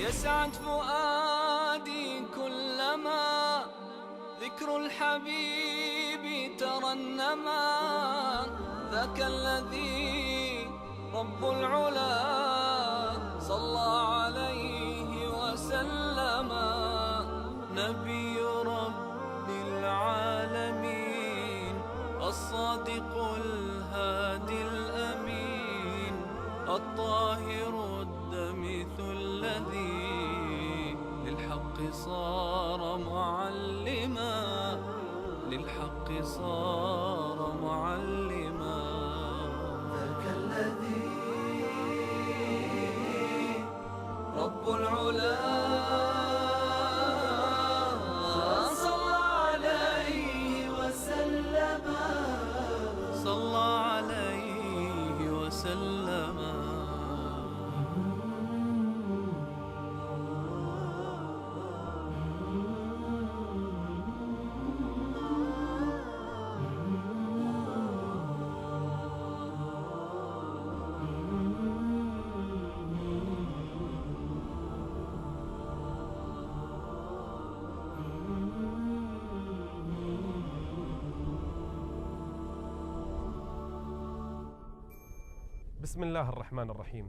يسعد فؤادي كلما ذكر الحبيب ترنما. ذاك الذي رب العلا صلى عليه وسلم. نبي رب العالمين الصادق الهادي الأمين الطاهر الدمث الذي للحق صار معلما. للحق صار معلما. ذاك الذي رب العلا صلى عليه وسلم. صلى عليه وسلم. بسم الله الرحمن الرحيم.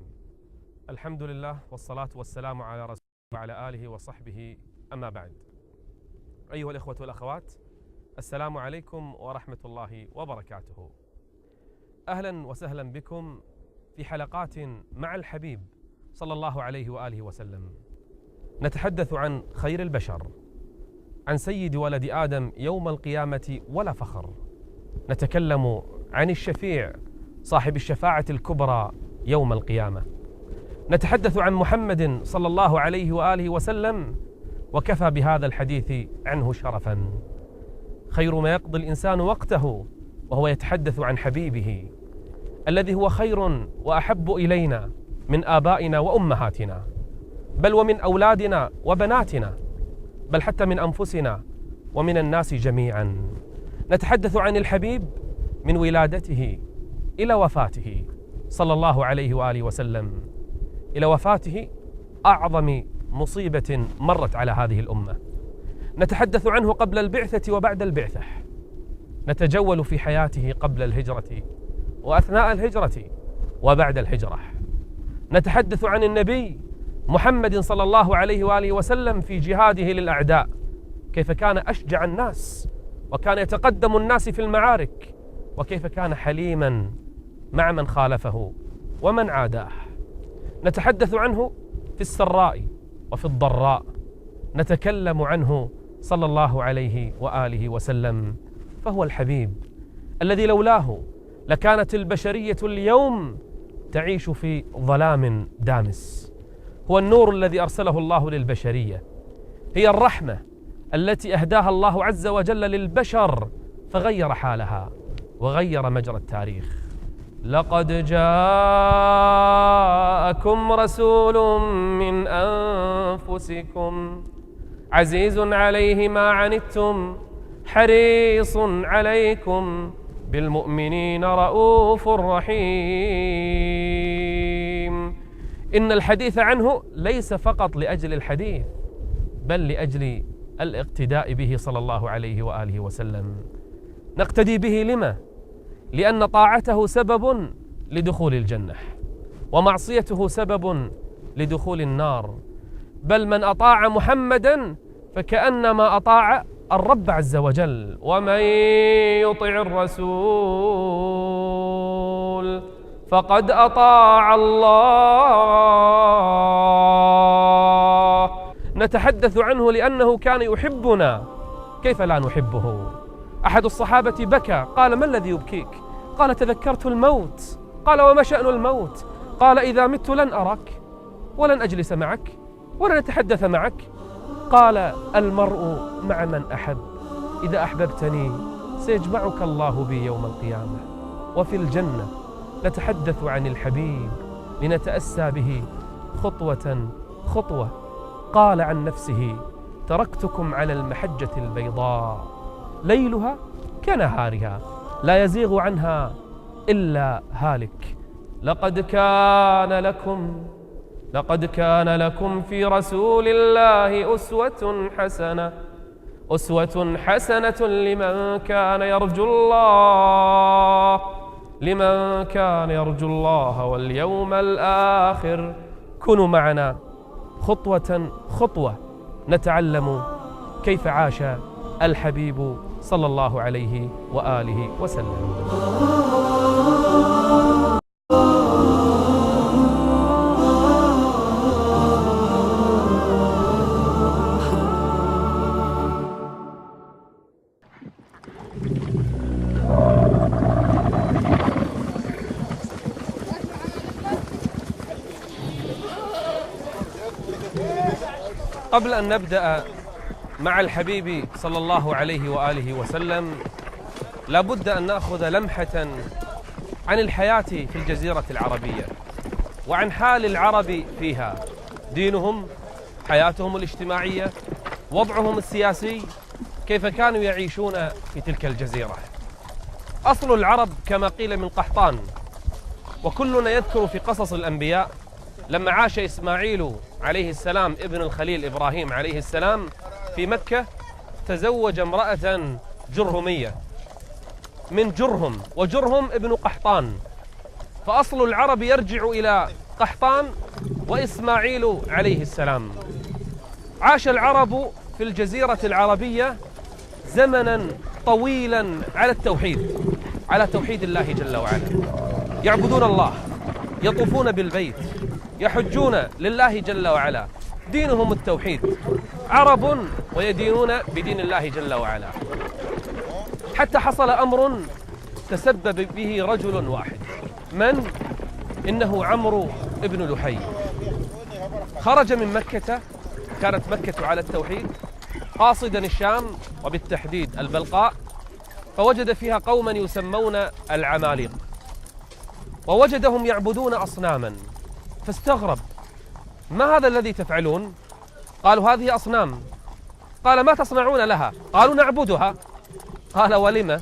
الحمد لله والصلاة والسلام على رسول الله وعلى آله وصحبه، أما بعد. أيها الإخوة والأخوات، السلام عليكم ورحمة الله وبركاته. أهلا وسهلا بكم في حلقات مع الحبيب صلى الله عليه وآله وسلم. نتحدث عن خير البشر، عن سيد ولد آدم يوم القيامة ولا فخر. نتكلم عن الشفيع صاحب الشفاعة الكبرى يوم القيامة. نتحدث عن محمد صلى الله عليه وآله وسلم، وكفى بهذا الحديث عنه شرفا. خير ما يقضي الإنسان وقته وهو يتحدث عن حبيبه الذي هو خير وأحب إلينا من آبائنا وأمهاتنا، بل ومن أولادنا وبناتنا، بل حتى من أنفسنا ومن الناس جميعا. نتحدث عن الحبيب من ولادته إلى وفاته صلى الله عليه وآله وسلم، إلى وفاته أعظم مصيبة مرت على هذه الأمة. نتحدث عنه قبل البعثة وبعد البعثة. نتجول في حياته قبل الهجرة وأثناء الهجرة وبعد الهجرة. نتحدث عن النبي محمد صلى الله عليه وآله وسلم في جهاده للأعداء، كيف كان أشجع الناس وكان يتقدم الناس في المعارك، وكيف كان حليما مع من خالفه ومن عاداه. نتحدث عنه في السراء وفي الضراء. نتكلم عنه صلى الله عليه وآله وسلم، فهو الحبيب الذي لولاه لكانت البشرية اليوم تعيش في ظلام دامس. هو النور الذي أرسله الله للبشرية، هي الرحمة التي أهداها الله عز وجل للبشر فغير حالها وغير مجرى التاريخ. لقد جاءكم رسول من أنفسكم عزيز عليه ما عنتم حريص عليكم بالمؤمنين رؤوف رحيم. إن الحديث عنه ليس فقط لأجل الحديث، بل لأجل الاقتداء به صلى الله عليه وآله وسلم. نقتدي به لما؟ لأن طاعته سبب لدخول الجنة، ومعصيته سبب لدخول النار. بل من أطاع محمدا فكأنما أطاع الرب عز وجل. ومن يطع الرسول فقد أطاع الله. نتحدث عنه لأنه كان يحبنا، كيف لا نحبه؟ أحد الصحابة بكى، قال: ما الذي يبكيك؟ قال: تذكرت الموت. قال: وما شأن الموت؟ قال: إذا مت لن أراك ولن أجلس معك ولن أتحدث معك. قال: المرء مع من أحب، إذا أحببتني سيجمعك الله بي يوم القيامة. وفي الجنة نتحدث عن الحبيب لنتأسى به خطوة خطوة. قال عن نفسه: تركتكم على المحجة البيضاء ليلها كنهارها لا يزيغ عنها إلا هالك. لقد كان لكم لقد كان لكم في رسول الله أسوة حسنة لمن كان يرجو الله واليوم الآخر. كونوا معنا خطوة نتعلم كيف عاش الحبيب صلى الله عليه وآله وسلم. قبل أن نبدأ مع الحبيب صلى الله عليه وآله وسلم لابد أن نأخذ لمحة عن الحياة في الجزيرة العربية وعن حال العرب فيها، دينهم، حياتهم الاجتماعية، وضعهم السياسي، كيف كانوا يعيشون في تلك الجزيرة. أصل العرب كما قيل من قحطان، وكلنا يذكر في قصص الأنبياء لما عاش إسماعيل عليه السلام ابن الخليل إبراهيم عليه السلام في مكة تزوج امرأة جرهمية من جرهم، وجرهم ابن قحطان، فأصل العرب يرجع إلى قحطان وإسماعيل عليه السلام. عاش العرب في الجزيرة العربية زمنا طويلا على توحيد الله جل وعلا، يعبدون الله، يطوفون بالبيت، يحجون لله جل وعلا، دينهم التوحيد، عرب ويدينون بدين الله جل وعلا. حتى حصل أمر تسبب به رجل واحد، من؟ إنه عمرو ابن لحي. خرج من مكة، كانت مكة على التوحيد، قاصدا الشام وبالتحديد البلقاء، فوجد فيها قوما يسمون العماليق، ووجدهم يعبدون أصناما، فاستغرب: ما هذا الذي تفعلون؟ قالوا: هذه أصنام. قال: ما تصنعون لها؟ قالوا: نعبدها. قال: ولم؟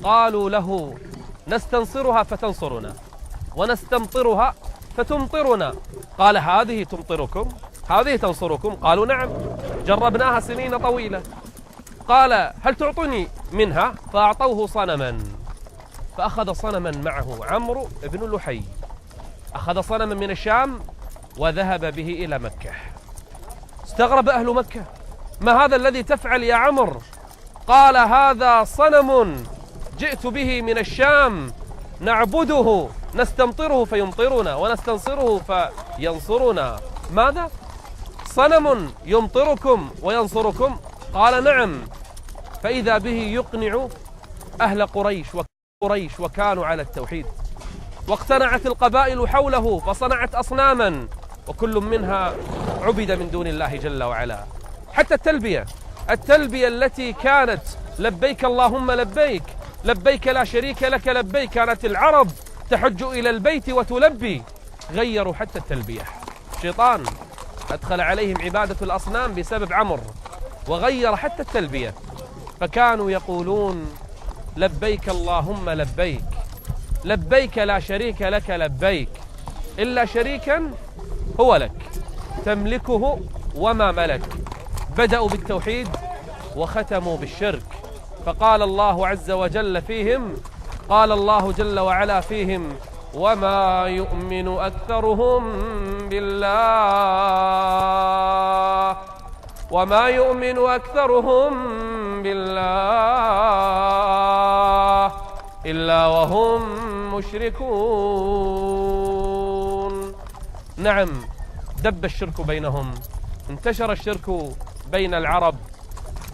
قالوا له: نستنصرها فتنصرنا، ونستمطرها فتمطرنا. قال: هذه تمطركم؟ هذه تنصركم؟ قالوا: نعم، جربناها سنين طويلة. قال: هل تعطوني منها؟ فأعطوه صنما، فأخذ صنما معه عمرو بن لحي، أخذ صنما من الشام وذهب به إلى مكة. استغرب أهل مكة: ما هذا الذي تفعل يا عمرو؟ قال: هذا صنم جئت به من الشام، نعبده، نستمطره فيمطرنا، ونستنصره فينصرنا. ماذا؟ صنم يمطركم وينصركم؟ قال: نعم. فإذا به يقنع أهل قريش وكانوا على التوحيد، واقتنعت القبائل حوله فصنعت أصناما، وكل منها عبد من دون الله جل وعلا. حتى التلبية التي كانت لبيك اللهم لبيك، لبيك لا شريك لك لبيك، كانت العرب تحج إلى البيت وتلبي، غيروا حتى التلبية. الشيطان أدخل عليهم عبادة الأصنام بسبب عمرو، وغير حتى التلبية، فكانوا يقولون: لبيك اللهم لبيك، لبيك لا شريك لك لبيك، إلا شريكا هو لك تملكه وما ملك. بدأوا بالتوحيد وختموا بالشرك، فقال الله عز وجل فيهم، قال الله جل وعلا فيهم: وما يؤمن أكثرهم بالله، وما يؤمن أكثرهم بالله إلا وهم مشركون. نعم، دب الشرك بينهم، انتشر الشرك بين العرب،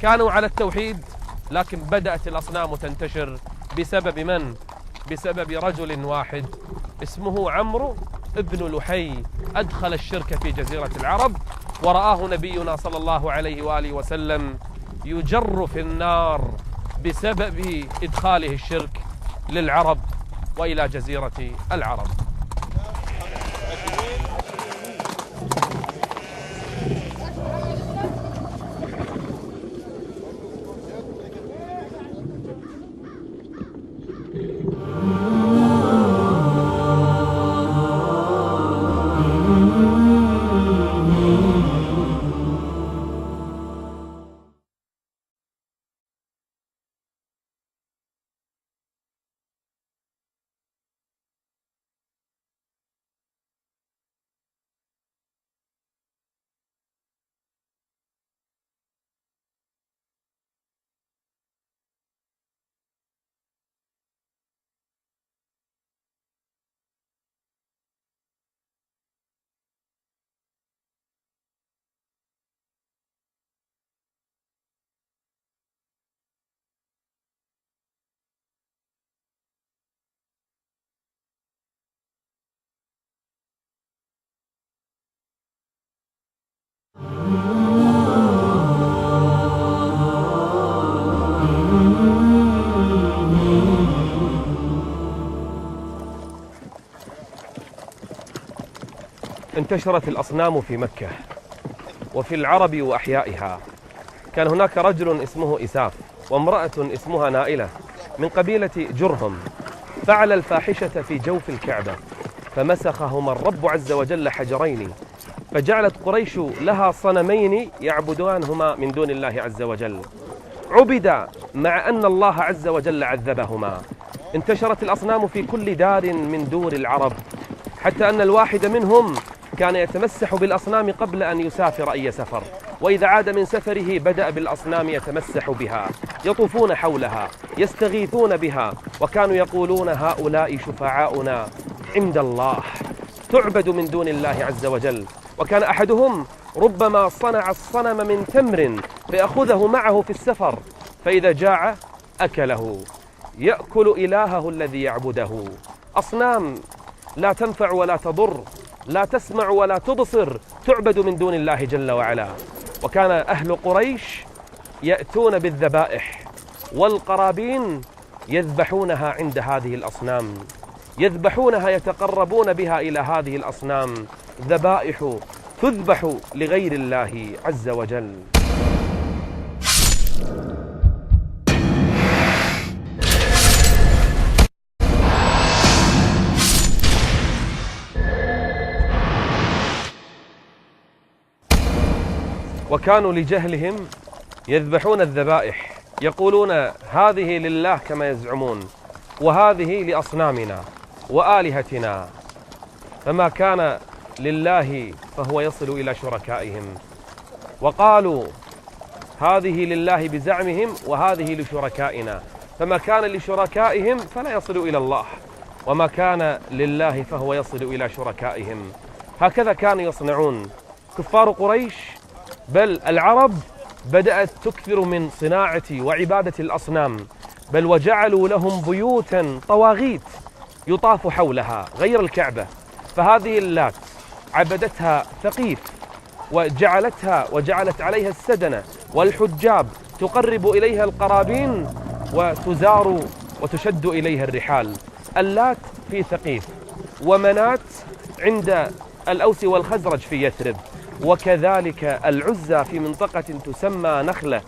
كانوا على التوحيد لكن بدأت الأصنام تنتشر بسبب من؟ بسبب رجل واحد اسمه عمرو ابن لحي، أدخل الشرك في جزيرة العرب، ورآه نبينا صلى الله عليه وآله وسلم يجر في النار بسبب إدخاله الشرك للعرب وإلى جزيرة العرب. انتشرت الأصنام في مكة وفي العرب وأحيائها. كان هناك رجل اسمه إساف وامرأة اسمها نائلة من قبيلة جرهم، فعل الفاحشة في جوف الكعبة، فمسخهما الرب عز وجل حجرين، فجعلت قريش لها صنمين يعبدانهما من دون الله عز وجل، عبدا مع أن الله عز وجل عذبهما. انتشرت الأصنام في كل دار من دور العرب، حتى أن الواحد منهم كان يتمسح بالأصنام قبل أن يسافر أي سفر، وإذا عاد من سفره بدأ بالأصنام يتمسح بها، يطوفون حولها، يستغيثون بها، وكانوا يقولون هؤلاء شفعاؤنا عند الله، تعبد من دون الله عز وجل. وكان أحدهم ربما صنع الصنم من تمر فيأخذه معه في السفر، فإذا جاع أكله، يأكل إلهه الذي يعبده. أصنام لا تنفع ولا تضر، لا تسمع ولا تبصر، تعبد من دون الله جل وعلا. وكان أهل قريش يأتون بالذبائح والقرابين يذبحونها عند هذه الأصنام، يذبحونها يتقربون بها إلى هذه الأصنام، ذبائح تذبح لغير الله عز وجل. وكانوا لجهلهم يذبحون الذبائح، يقولون هذه لله كما يزعمون، وهذه لأصنامنا وآلهتنا، فما كان لله فهو يصل إلى شركائهم. وقالوا هذه لله بزعمهم وهذه لشركائنا، فما كان لشركائهم فلا يصل إلى الله، وما كان لله فهو يصل إلى شركائهم. هكذا كانوا يصنعون كفار قريش، بل العرب بدأت تكثر من صناعة وعبادة الأصنام، بل وجعلوا لهم بيوتا طواغيت يطاف حولها غير الكعبة. فهذه اللات عبدتها ثقيف وجعلت عليها السدنة، والحجاب تقرب إليها القرابين وتزار وتشد إليها الرحال. اللات في ثقيف، ومنات عند الأوس والخزرج في يثرب، وكذلك العزى في منطقة تسمى نخلة،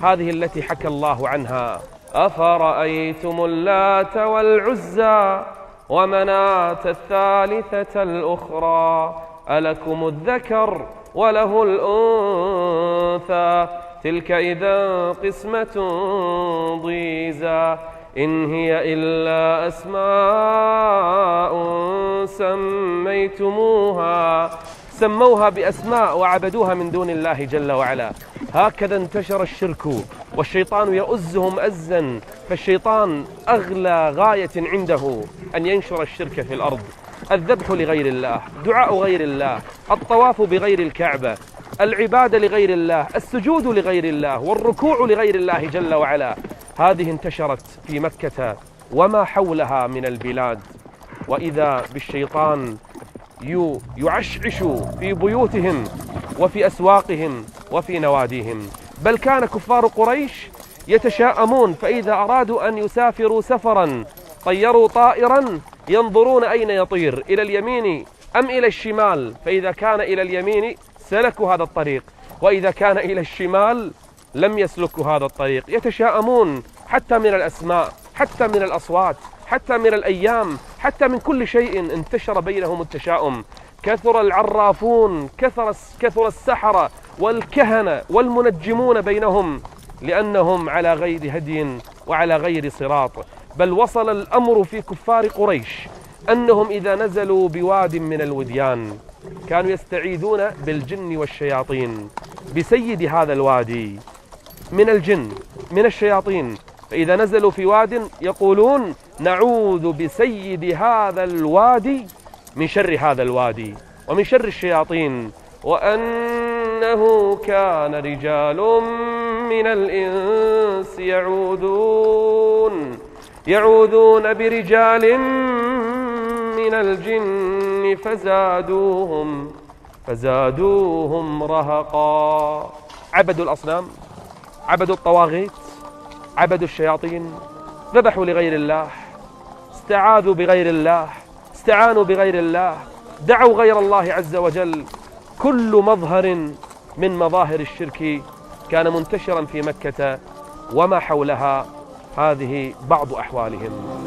هذه التي حكى الله عنها: أفرأيتم اللات والعزى ومناة الثالثة الأخرى ألكم الذكر وله الأنثى تلك إذا قسمة ضيزى إن هي إلا أسماء سموها بأسماء وعبدوها من دون الله جل وعلا. هكذا انتشر الشرك، والشيطان يؤزهم أزا، فالشيطان أغلى غاية عنده أن ينشر الشرك في الأرض. الذبح لغير الله، دعاء غير الله، الطواف بغير الكعبة، العبادة لغير الله، السجود لغير الله، والركوع لغير الله جل وعلا، هذه انتشرت في مكة وما حولها من البلاد. وإذا بالشيطان يعشعش في بيوتهم وفي أسواقهم وفي نواديهم. بل كان كفار قريش يتشاءمون، فإذا أرادوا أن يسافروا سفرا طيروا طائرا ينظرون أين يطير، إلى اليمين أم إلى الشمال، فإذا كان إلى اليمين سلكوا هذا الطريق، وإذا كان إلى الشمال لم يسلكوا هذا الطريق. يتشاءمون حتى من الأسماء، حتى من الأصوات، حتى من الأيام، حتى من كل شيء انتشر بينهم التشاؤم. كثر العرافون، كثر السحرة والكهنة والمنجمون بينهم، لأنهم على غير هدي وعلى غير صراط. بل وصل الأمر في كفار قريش أنهم إذا نزلوا بواد من الوديان كانوا يستعيذون بالجن والشياطين، بسيد هذا الوادي من الجن من الشياطين. فإذا نزلوا في واد يقولون نعوذ بسيد هذا الوادي من شر هذا الوادي ومن شر الشياطين. وأنه كان رجال من الإنس يعوذون برجال من الجن فزادوهم رهقا. عبدوا الأصنام، عبدوا الطواغيت، عبدوا الشياطين، ذبحوا لغير الله، استعاذوا بغير الله، استعانوا بغير الله، دعوا غير الله عز وجل. كل مظهر من مظاهر الشرك كان منتشرا في مكة وما حولها. هذه بعض أحوالهم.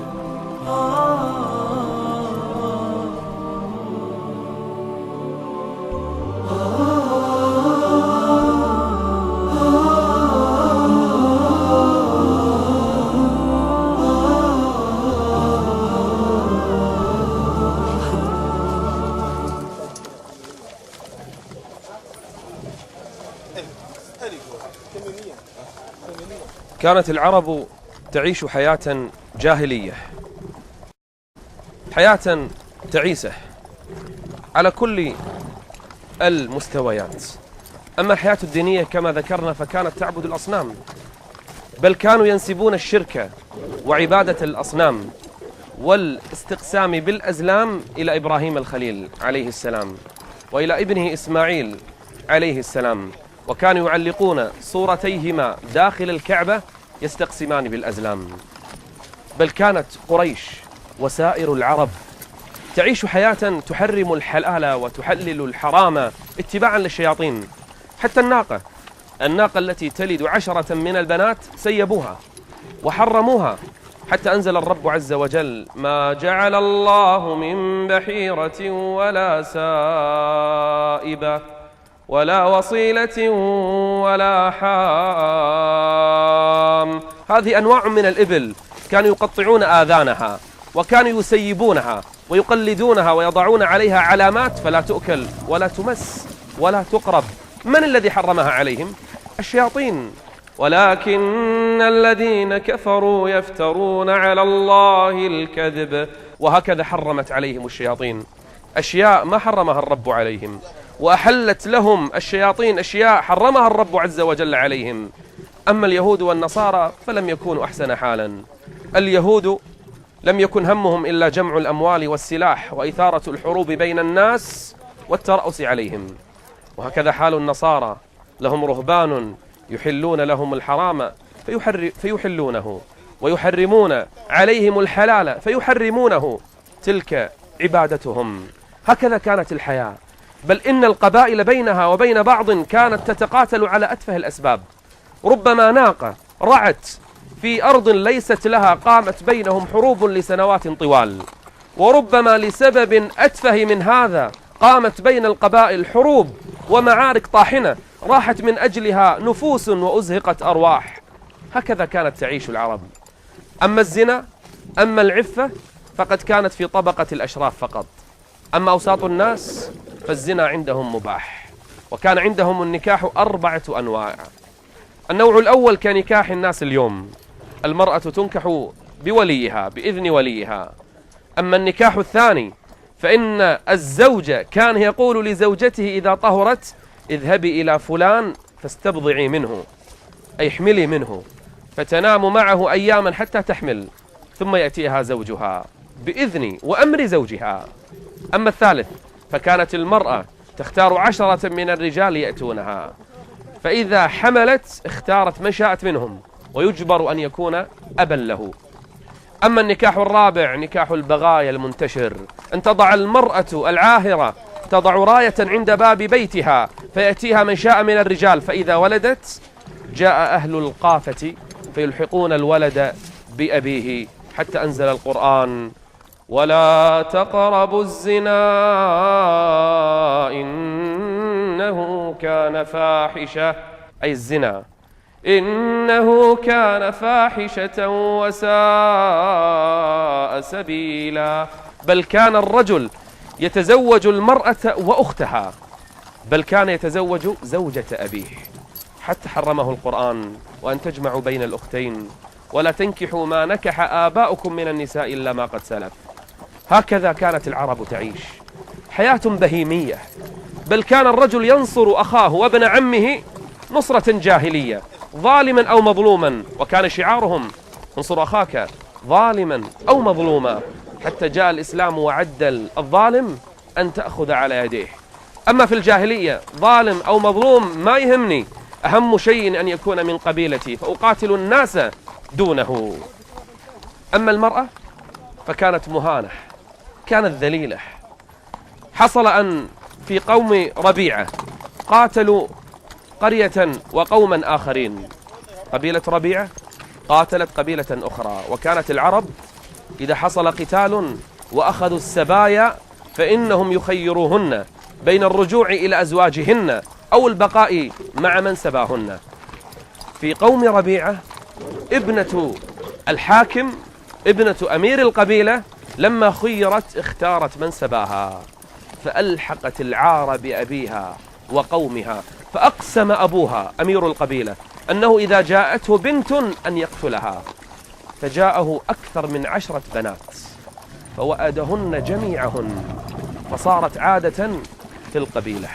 كانت العرب تعيش حياة جاهلية، حياة تعيسة على كل المستويات. أما الحياة الدينية كما ذكرنا فكانت تعبد الأصنام، بل كانوا ينسبون الشرك وعبادة الأصنام والاستقسام بالأزلام إلى إبراهيم الخليل عليه السلام وإلى ابنه إسماعيل عليه السلام، وكانوا يعلقون صورتيهما داخل الكعبة يستقسمان بالأزلام. بل كانت قريش وسائر العرب تعيش حياة تحرم الحلال وتحلل الحرام اتباعا للشياطين. حتى الناقة التي تلد 10 من البنات سيبوها وحرموها، حتى أنزل الرب عز وجل: ما جعل الله من بحيرة ولا سائبة ولا وصيلة ولا حام. هذه أنواع من الإبل كانوا يقطعون آذانها وكانوا يسيبونها ويقلدونها ويضعون عليها علامات فلا تؤكل ولا تمس ولا تقرب. من الذي حرمها عليهم؟ الشياطين. ولكن الذين كفروا يفترون على الله الكذب. وهكذا حرمت عليهم الشياطين أشياء ما حرمها الرب عليهم، وأحلت لهم الشياطين أشياء حرمها الرب عز وجل عليهم. أما اليهود والنصارى فلم يكونوا أحسن حالا. اليهود لم يكن همهم إلا جمع الأموال والسلاح وإثارة الحروب بين الناس والترأس عليهم. وهكذا حال النصارى، لهم رهبان يحلون لهم الحرام فيحلونه ويحرمون عليهم الحلال فيحرمونه. تلك عبادتهم. هكذا كانت الحياة. بل إن القبائل بينها وبين بعض كانت تتقاتل على أتفه الأسباب. ربما ناقة رعت في أرض ليست لها قامت بينهم حروب لسنوات طوال، وربما لسبب أتفه من هذا قامت بين القبائل حروب ومعارك طاحنة راحت من أجلها نفوس وأزهقت أرواح. هكذا كانت تعيش العرب. أما الزنا، أما العفة فقد كانت في طبقة الأشراف فقط. أما أوساط الناس فالزنا عندهم مباح. وكان عندهم النكاح 4 أنواع. النوع الأول كنكاح الناس اليوم، المرأة تنكح بوليها بإذن وليها. أما النكاح الثاني فإن الزوج كان يقول لزوجته إذا طهرت: اذهبي إلى فلان فاستبضعي منه، أي احملي منه، فتنام معه أياما حتى تحمل، ثم يأتيها زوجها بإذن وأمر زوجها. أما الثالث فكانت المرأة تختار 10 من الرجال يأتونها، فإذا حملت اختارت من شاءت منهم ويجبر أن يكون أبا له. أما النكاح الرابع نكاح البغايا المنتشر، أن تضع المرأة العاهرة تضع راية عند باب بيتها فيأتيها من شاء من الرجال، فإذا ولدت جاء أهل القافة فيلحقون الولد بأبيه، حتى أنزل القرآن: ولا تقربوا الزنا إنه كان فاحشة، أي الزنا إنه كان فاحشة وساء سبيلا. بل كان الرجل يتزوج المرأة وأختها، بل كان يتزوج زوجة أبيه، حتى حرمه القرآن: وأن تجمعوا بين الأختين ولا تنكحوا ما نكح آباؤكم من النساء إلا ما قد سلف. هكذا كانت العرب تعيش حياة بهيمية. بل كان الرجل ينصر أخاه وابن عمه نصرة جاهلية، ظالما أو مظلوما، وكان شعارهم: انصر أخاك ظالما أو مظلوما، حتى جاء الإسلام وعدل الظالم أن تأخذ على يديه. أما في الجاهلية ظالم أو مظلوم ما يهمني، أهم شيء أن يكون من قبيلتي فأقاتل الناس دونه. أما المرأة فكانت مهانة، كانت ذليلة، حصل أن في قوم ربيعة قاتلوا قرية وقوما آخرين. قبيلة ربيعة قاتلت قبيلة أخرى، وكانت العرب إذا حصل قتال وأخذوا السبايا فإنهم يخيروهن بين الرجوع إلى أزواجهن أو البقاء مع من سباهن. في قوم ربيعة ابنة الحاكم، ابنة أمير القبيلة، لما خيرت اختارت من سباها، فألحقت العار بأبيها وقومها، فأقسم أبوها أمير القبيلة أنه إذا جاءته بنت أن يقتلها، فجاءه أكثر من 10 بنات فوأدهن جميعهن، فصارت عادة في القبيلة،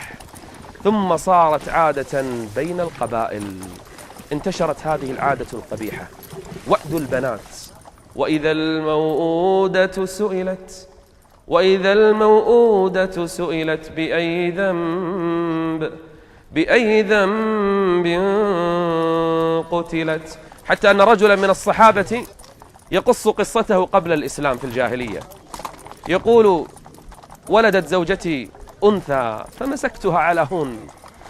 ثم صارت عادة بين القبائل. انتشرت هذه العادة القبيحة، وأد البنات. وإذا الموءودة سئلت، وإذا الموءودة سئلت بأي ذنب قتلت. حتى أن رجلا من الصحابة يقص قصته قبل الإسلام في الجاهلية، يقول: ولدت زوجتي أنثى فمسكتها على هون،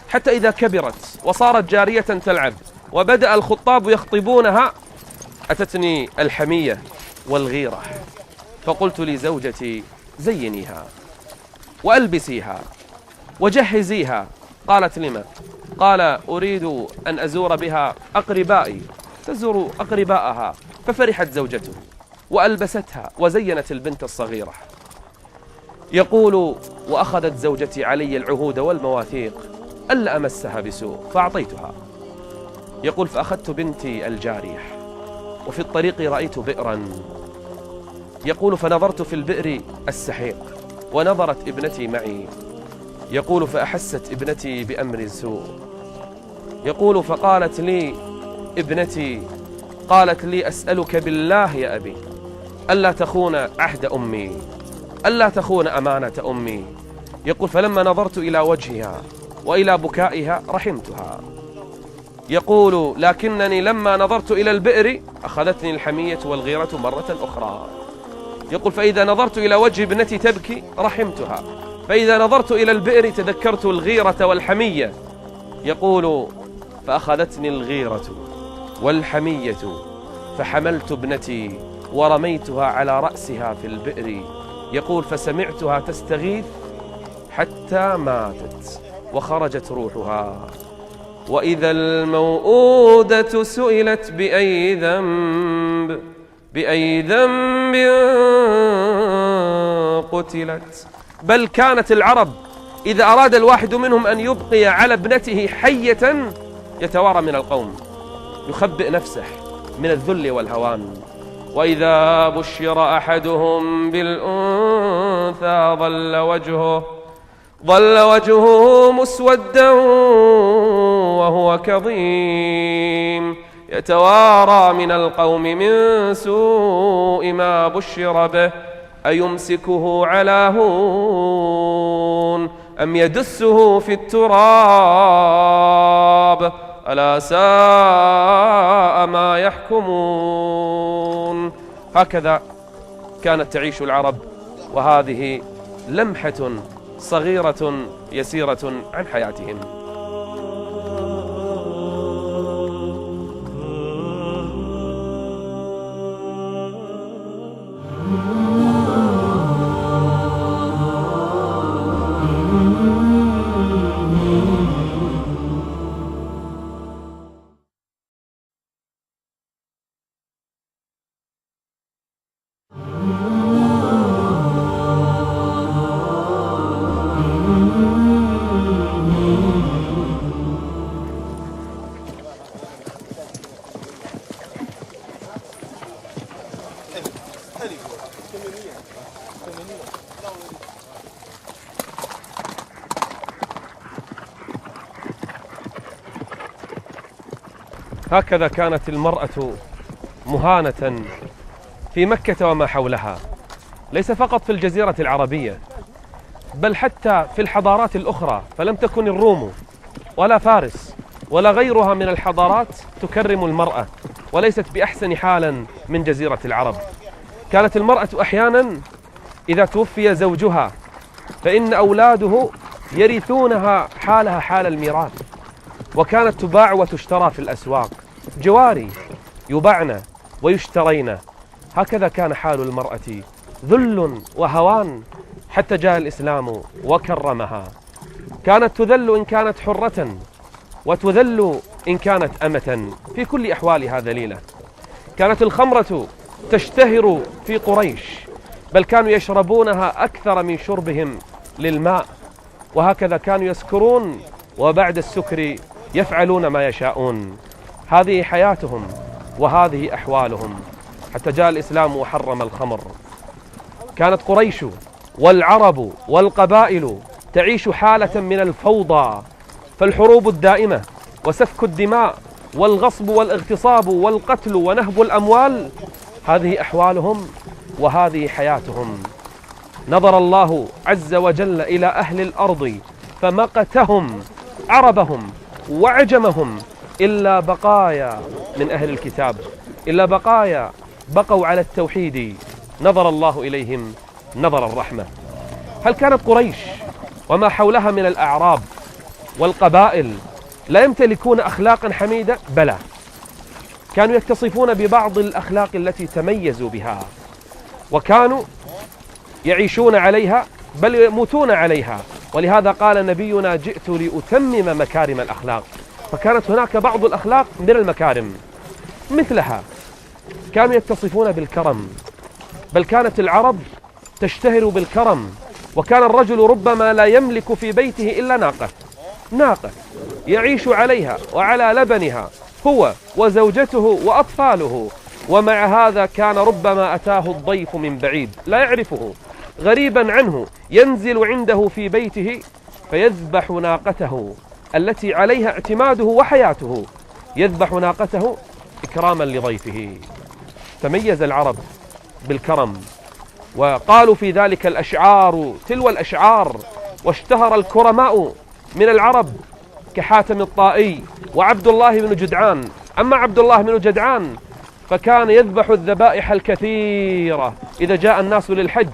حتى إذا كبرت وصارت جارية تلعب وبدأ الخطاب يخطبونها أتتني الحمية والغيرة، فقلت لزوجتي: زينيها وألبسيها وجهزيها. قالت: لما؟ قال: أريد أن أزور بها أقربائي. تزور أقرباءها. ففرحت زوجته وألبستها وزينت البنت الصغيرة. يقول: وأخذت زوجتي علي العهود والمواثيق ألا أمسها بسوء فأعطيتها. يقول: فأخذت بنتي الجارية وفي الطريق رأيت بئرا. يقول: فنظرت في البئر السحيق ونظرت ابنتي معي. يقول: فأحست ابنتي بأمر سوء. يقول: فقالت لي ابنتي، قالت لي: أسألك بالله يا أبي ألا تخون عهد أمي، ألا تخون أمانة أمي. يقول: فلما نظرت إلى وجهها وإلى بكائها رحمتها. يقول: لكنني لما نظرت إلى البئر أخذتني الحمية والغيرة مرة أخرى. يقول: فإذا نظرت إلى وجه ابنتي تبكي رحمتها، فإذا نظرت إلى البئر تذكرت الغيرة والحمية. يقول: فأخذتني الغيرة والحمية فحملت ابنتي ورميتها على رأسها في البئر. يقول: فسمعتها تستغيث حتى ماتت وخرجت روحها. وإذا الموءودة سئلت بأي ذنب قتلت. بل كانت العرب إذا أراد الواحد منهم أن يبقي على ابنته حية يتوارى من القوم، يخبئ نفسه من الذل والهوان. وإذا بشر أحدهم بالأنثى ظل وجهه مسودا وهو كظيم، يتوارى من القوم من سوء ما بشر به، أيمسكه على هون أم يدسه في التراب، ألا ساء ما يحكمون. هكذا كانت تعيش العرب، وهذه لمحة صغيرة يسيرة عن حياتهم. هكذا كانت المرأة مهانة في مكة وما حولها، ليس فقط في الجزيرة العربية بل حتى في الحضارات الأخرى. فلم تكن الروم ولا فارس ولا غيرها من الحضارات تكرم المرأة، وليست بأحسن حالا من جزيرة العرب. كانت المرأة أحيانا إذا توفي زوجها فإن أولاده يرثونها حالها حال الميراث، وكانت تباع وتشترى في الأسواق، جواري يباعن ويشترين. هكذا كان حال المرأة، ذل وهوان، حتى جاء الإسلام وكرمها. كانت تذل إن كانت حرة، وتذل إن كانت أمة، في كل أحوالها ذليلة. كانت الخمرة تشتهر في قريش، بل كانوا يشربونها أكثر من شربهم للماء، وهكذا كانوا يسكرون، وبعد السكر يفعلون ما يشاءون. هذه حياتهم وهذه أحوالهم، حتى جاء الإسلام وحرم الخمر. كانت قريش والعرب والقبائل تعيش حالة من الفوضى، فالحروب الدائمة وسفك الدماء والغصب والاغتصاب والقتل ونهب الأموال، هذه أحوالهم وهذه حياتهم. نظر الله عز وجل إلى أهل الأرض فمقتهم، عربهم وعجمهم، إلا بقايا من أهل الكتاب، إلا بقايا بقوا على التوحيد، نظر الله إليهم نظر الرحمة. هل كانت قريش وما حولها من الأعراب والقبائل لا يمتلكون أخلاقا حميدة؟ بلى، كانوا يتصفون ببعض الأخلاق التي تميزوا بها، وكانوا يعيشون عليها بل يموتون عليها. ولهذا قال نبينا: جئت لأتمم مكارم الأخلاق. فكانت هناك بعض الأخلاق من المكارم، مثلها كانوا يتصفون بالكرم، بل كانت العرب تشتهر بالكرم. وكان الرجل ربما لا يملك في بيته إلا ناقة يعيش عليها وعلى لبنها هو وزوجته وأطفاله، ومع هذا كان ربما أتاه الضيف من بعيد لا يعرفه، غريبا عنه، ينزل عنده في بيته فيذبح ناقته التي عليها اعتماده وحياته، يذبح ناقته إكراما لضيفه. تميز العرب بالكرم، وقالوا في ذلك الأشعار تلو الأشعار، واشتهر الكرماء من العرب كحاتم الطائي وعبد الله بن جدعان. أما عبد الله بن جدعان فكان يذبح الذبائح الكثيرة إذا جاء الناس للحج،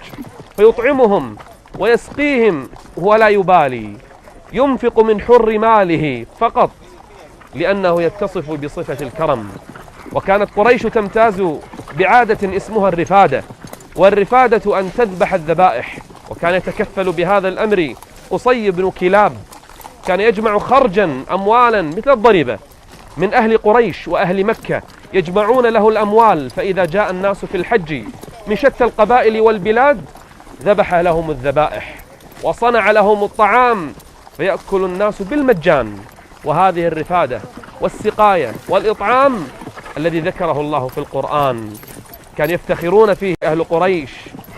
فيطعمهم ويسقيهم ولا يبالي، ينفق من حر ماله فقط لأنه يتصف بصفة الكرم. وكانت قريش تمتاز بعادة اسمها الرفادة، والرفادة أن تذبح الذبائح. وكان يتكفل بهذا الأمر قصي بن كلاب، كان يجمع خرجا أموالا مثل الضريبة من أهل قريش وأهل مكة، يجمعون له الأموال، فإذا جاء الناس في الحج من شتى القبائل والبلاد ذبح لهم الذبائح وصنع لهم الطعام، فيأكل الناس بالمجان. وهذه الرفادة والسقاية والإطعام الذي ذكره الله في القرآن كان يفتخرون فيه أهل قريش،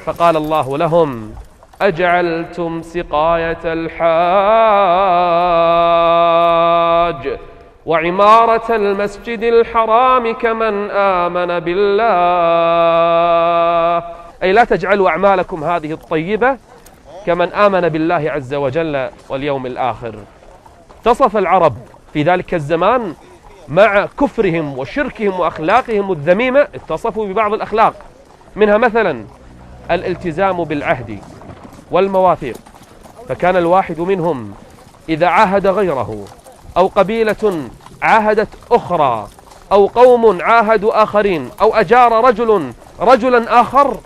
فقال الله لهم: أجعلتم سقاية الحاج وعمارة المسجد الحرام كمن آمن بالله، أي لا تجعلوا أعمالكم هذه الطيبة كمن آمن بالله عز وجل واليوم الآخر. اتصف العرب في ذلك الزمان مع كفرهم وشركهم وأخلاقهم الذميمة، اتصفوا ببعض الأخلاق، منها مثلا الالتزام بالعهد والمواثيق. فكان الواحد منهم إذا عاهد غيره، أو قبيلة عاهدت أخرى، أو قوم عاهدوا آخرين، أو أجار رجل رجلا آخر،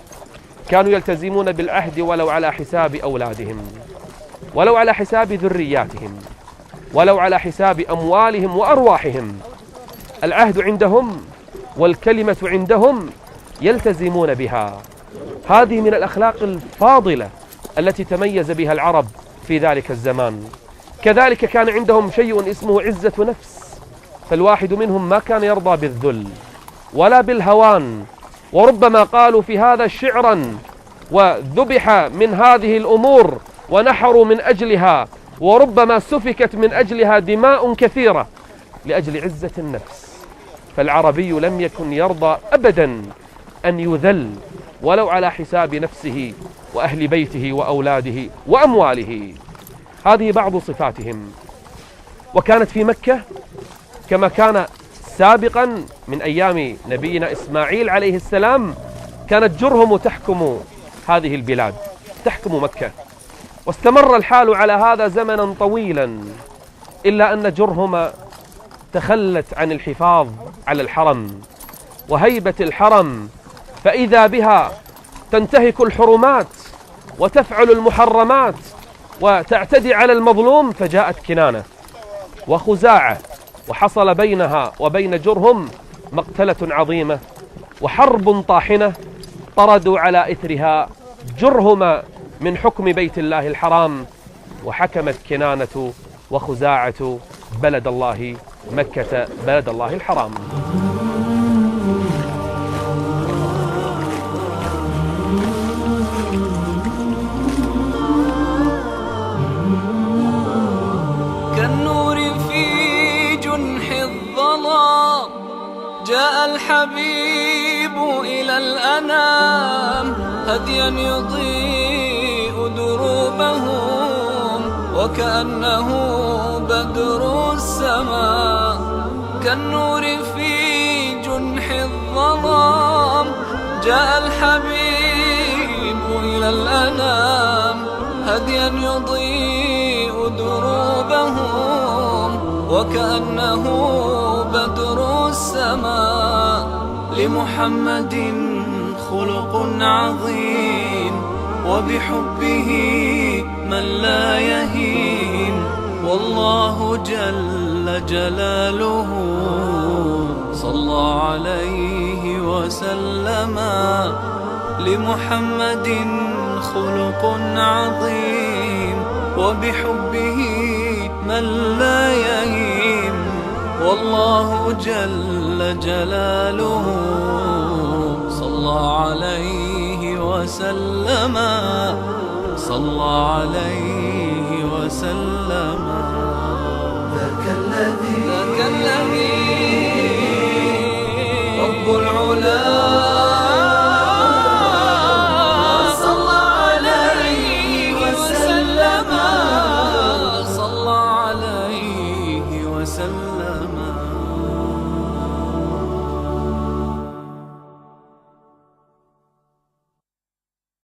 كانوا يلتزمون بالعهد ولو على حساب أولادهم، ولو على حساب ذرياتهم، ولو على حساب أموالهم وأرواحهم. العهد عندهم والكلمة عندهم يلتزمون بها. هذه من الأخلاق الفاضلة التي تميز بها العرب في ذلك الزمان. كذلك كان عندهم شيء اسمه عزة نفس، فالواحد منهم ما كان يرضى بالذل ولا بالهوان، وربما قالوا في هذا شعرا وذبح من هذه الأمور ونحروا من أجلها، وربما سفكت من أجلها دماء كثيرة لأجل عزة النفس. فالعربي لم يكن يرضى أبدا أن يذل ولو على حساب نفسه وأهل بيته وأولاده وأمواله. هذه بعض صفاتهم. وكانت في مكة كما كان سابقا من أيام نبينا إسماعيل عليه السلام، كانت جرهم تحكم هذه البلاد، تحكم مكة، واستمر الحال على هذا زمنا طويلا، إلا أن جرهم تخلت عن الحفاظ على الحرم وهيبة الحرم، فإذا بها تنتهك الحرمات وتفعل المحرمات وتعتدي على المظلوم. فجاءت كنانة وخزاعة وحصل بينها وبين جرهم مقتلة عظيمة وحرب طاحنة، طردوا على إثرها جرهم من حكم بيت الله الحرام، وحكمت كنانة وخزاعة بلد الله مكة بلد الله الحرام. كالنور في جنح الظلام جاء الحبيب إلى الأنام، هديا يضيء دروبهم وكأنه بدر السماء. كالنور في جنح الظلام جاء الحبيب إلى الأنام، هديا يضيء دروبهم وكأنه بدر السماء. لمحمد خلق عظيم وبحبه من لا يهين، والله جل جلاله صلى عليه وسلم. لمحمد خلق عظيم وبحبه من لا يهين، والله جل جلاله صلى عليه وسلم، صلى عليه وسلم. ذاك الذي رب العلا